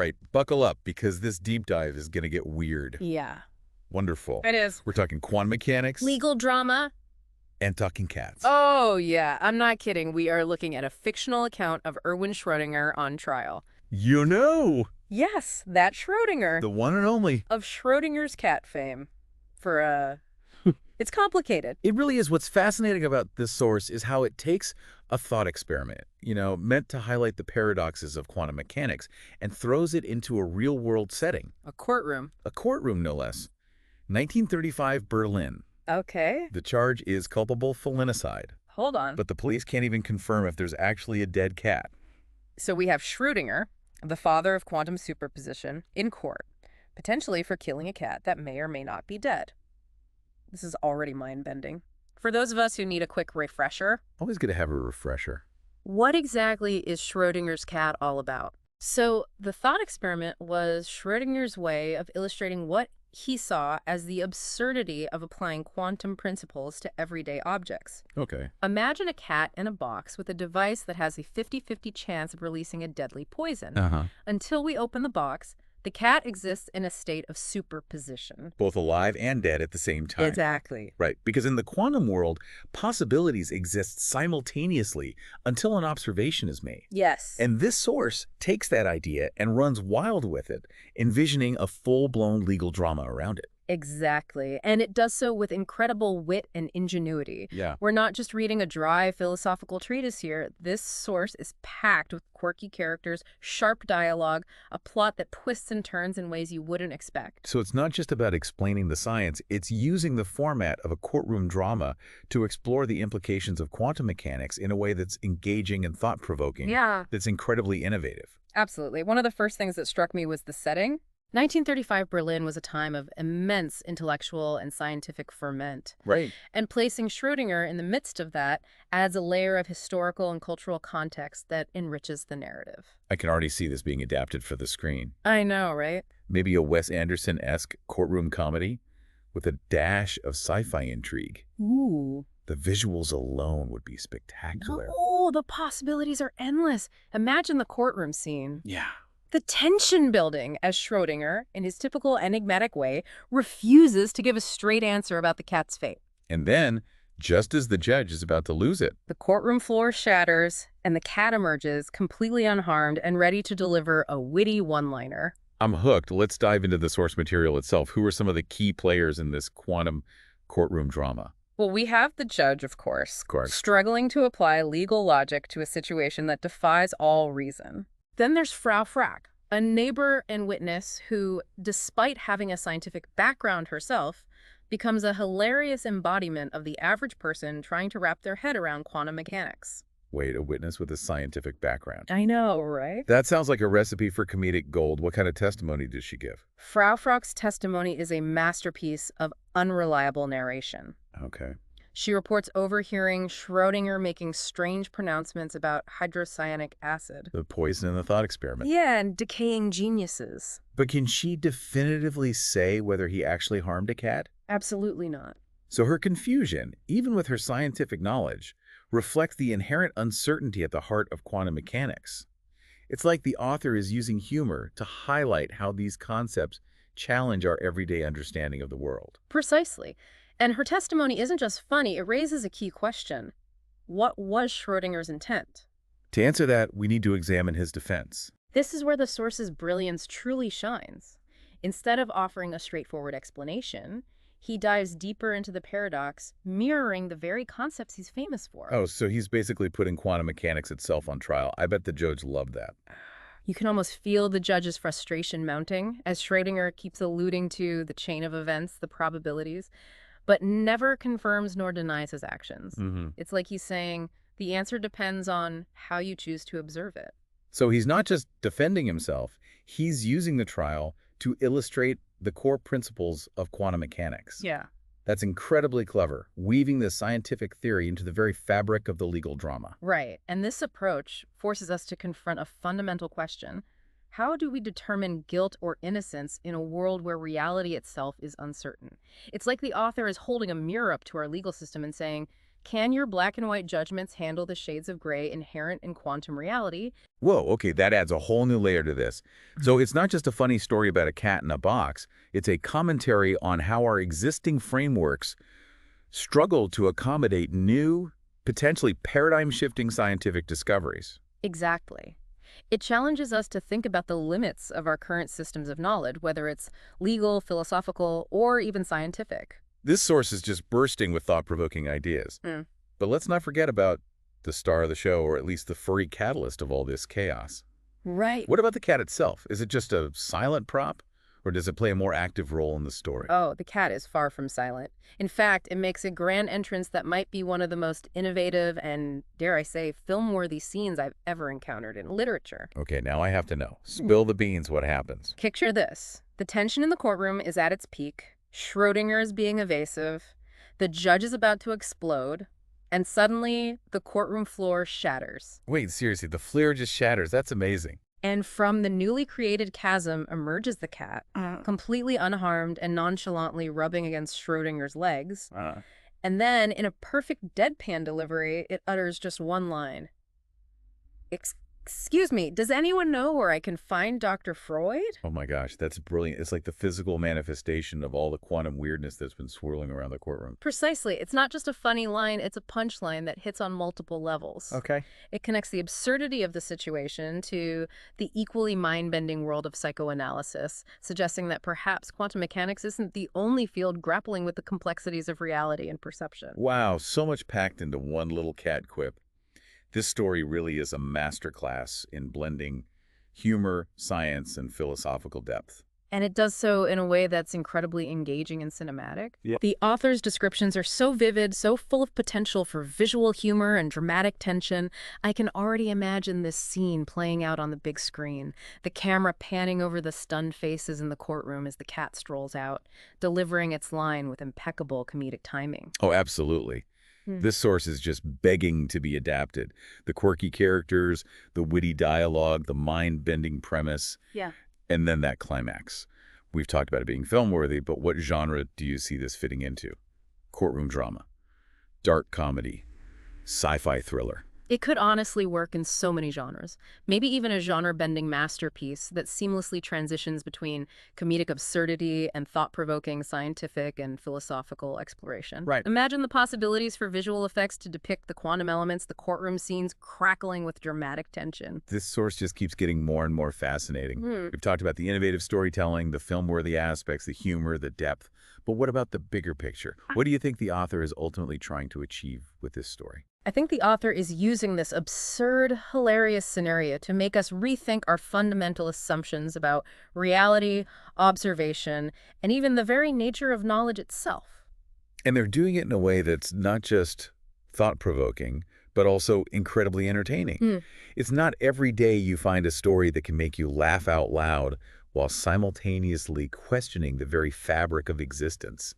right, buckle up because this deep dive is going to get weird. Yeah. Wonderful. It is. We're talking quantum mechanics. Legal drama. And talking cats. Oh, yeah. I'm not kidding. We are looking at a fictional account of Erwin Schrödinger on trial. You know. Yes, that Schrödinger. The one and only. Of Schrödinger's cat fame. It's complicated. It really is. What's fascinating about this source is how it takes a thought experiment, meant to highlight the paradoxes of quantum mechanics, and throws it into a real-world setting. A courtroom. A courtroom, no less. 1935 Berlin. Okay. The charge is culpable Felinecide. Hold on. But the police can't even confirm if there's actually a dead cat. So we have Schrödinger, the father of quantum superposition, in court, potentially for killing a cat that may or may not be dead. This is already mind-bending. For those of us who need a quick refresher, Always good to have a refresher. what exactly is Schrödinger's cat all about? So the thought experiment was Schrödinger's way of illustrating what he saw as the absurdity of applying quantum principles to everyday objects. Okay. Imagine a cat in a box with a device that has a 50-50 chance of releasing a deadly poison. Until we open the box, the cat exists in a state of superposition. Both alive and dead at the same time. Exactly. Right, because in the quantum world, possibilities exist simultaneously until an observation is made. Yes. And this source takes that idea and runs wild with it, envisioning a full-blown legal drama around it. Exactly. And it does so with incredible wit and ingenuity. Yeah. We're not just reading a dry philosophical treatise here. This source is packed with quirky characters, sharp dialogue, a plot that twists and turns in ways you wouldn't expect. So it's not just about explaining the science, it's using the format of a courtroom drama to explore the implications of quantum mechanics in a way that's engaging and thought-provoking. Yeah. That's incredibly innovative. Absolutely. One of the first things that struck me was the setting. 1935 Berlin was a time of immense intellectual and scientific ferment. Right. And placing Schrödinger in the midst of that adds a layer of historical and cultural context that enriches the narrative. I can already see this being adapted for the screen. I know, right? Maybe a Wes Anderson-esque courtroom comedy with a dash of sci-fi intrigue. Ooh. The visuals alone would be spectacular. Oh, the possibilities are endless. Imagine the courtroom scene. Yeah. The tension building as Schrödinger, in his typical enigmatic way, refuses to give a straight answer about the cat's fate. And then, just as the judge is about to lose it, the courtroom floor shatters, and the cat emerges completely unharmed and ready to deliver a witty one-liner. I'm hooked. Let's dive into the source material itself. Who are some of the key players in this quantum courtroom drama? Well, we have the judge, of course, struggling to apply legal logic to a situation that defies all reason. Then there's Frau Frack, a neighbor and witness who, despite having a scientific background herself, becomes a hilarious embodiment of the average person trying to wrap their head around quantum mechanics. Wait, a witness with a scientific background. I know, right? That sounds like a recipe for comedic gold. What kind of testimony does she give? Frau Frack's testimony is a masterpiece of unreliable narration. Okay. She reports overhearing Schrödinger making strange pronouncements about hydrocyanic acid. The poison in the thought experiment. Yeah, and decaying geniuses. But can she definitively say whether he actually harmed a cat? Absolutely not. So her confusion, even with her scientific knowledge, reflects the inherent uncertainty at the heart of quantum mechanics. It's like the author is using humor to highlight how these concepts challenge our everyday understanding of the world. Precisely. And her testimony isn't just funny, it raises a key question. What was Schrödinger's intent? To answer that, we need to examine his defense. This is where the source's brilliance truly shines. Instead of offering a straightforward explanation, he dives deeper into the paradox, mirroring the very concepts he's famous for. Oh, so he's basically putting quantum mechanics itself on trial. I bet the judge loved that. You can almost feel the judge's frustration mounting as Schrödinger keeps alluding to the chain of events, the probabilities, but never confirms nor denies his actions. It's like he's saying, the answer depends on how you choose to observe it. So he's not just defending himself, he's using the trial to illustrate the core principles of quantum mechanics. Yeah. That's incredibly clever, weaving the scientific theory into the very fabric of the legal drama. Right. And this approach forces us to confront a fundamental question. How do we determine guilt or innocence in a world where reality itself is uncertain? It's like the author is holding a mirror up to our legal system and saying, Can your black and white judgments handle the shades of gray inherent in quantum reality? Whoa, okay, that adds a whole new layer to this. So it's not just a funny story about a cat in a box. It's a commentary on how our existing frameworks struggle to accommodate new, potentially paradigm-shifting scientific discoveries. Exactly. It challenges us to think about the limits of our current systems of knowledge, whether it's legal, philosophical, or even scientific. This source is just bursting with thought-provoking ideas. But let's not forget about the star of the show, or at least the furry catalyst of all this chaos. Right. What about the cat itself? Is it just a silent prop, or does it play a more active role in the story? Oh, the cat is far from silent. In fact, it makes a grand entrance that might be one of the most innovative and, dare I say, film-worthy scenes I've ever encountered in literature. Okay, now I have to know. Spill the beans, what happens? Picture this. The tension in the courtroom is at its peak. Schrödinger is being evasive. The judge is about to explode. And suddenly, the courtroom floor shatters. Wait, seriously, the floor just shatters. That's amazing. And from the newly created chasm emerges the cat, completely unharmed and nonchalantly rubbing against Schrödinger's legs. And then, in a perfect deadpan delivery, it utters just one line. Excuse me, does anyone know where I can find Dr. Freud? Oh my gosh, that's brilliant. It's like the physical manifestation of all the quantum weirdness that's been swirling around the courtroom. Precisely. It's not just a funny line, it's a punchline that hits on multiple levels. Okay. It connects the absurdity of the situation to the equally mind-bending world of psychoanalysis, suggesting that perhaps quantum mechanics isn't the only field grappling with the complexities of reality and perception. Wow, so much packed into one little cat quip. This story really is a masterclass in blending humor, science, and philosophical depth. And it does so in a way that's incredibly engaging and cinematic. Yeah. The author's descriptions are so vivid, so full of potential for visual humor and dramatic tension. I can already imagine this scene playing out on the big screen, the camera panning over the stunned faces in the courtroom as the cat strolls out, delivering its line with impeccable comedic timing. Oh, absolutely. This source is just begging to be adapted. The quirky characters, the witty dialogue, the mind-bending premise, and then that climax. We've talked about it being film-worthy, but what genre do you see this fitting into? Courtroom drama, dark comedy, sci-fi thriller. It could honestly work in so many genres, maybe even a genre-bending masterpiece that seamlessly transitions between comedic absurdity and thought-provoking scientific and philosophical exploration. Right. Imagine the possibilities for visual effects to depict the quantum elements, the courtroom scenes crackling with dramatic tension. This source just keeps getting more and more fascinating. We've talked about the innovative storytelling, the film-worthy aspects, the humor, the depth. But what about the bigger picture? What do you think the author is ultimately trying to achieve with this story? I think the author is using this absurd, hilarious scenario to make us rethink our fundamental assumptions about reality, observation, and even the very nature of knowledge itself. And they're doing it in a way that's not just thought-provoking, but also incredibly entertaining. It's not every day you find a story that can make you laugh out loud while simultaneously questioning the very fabric of existence.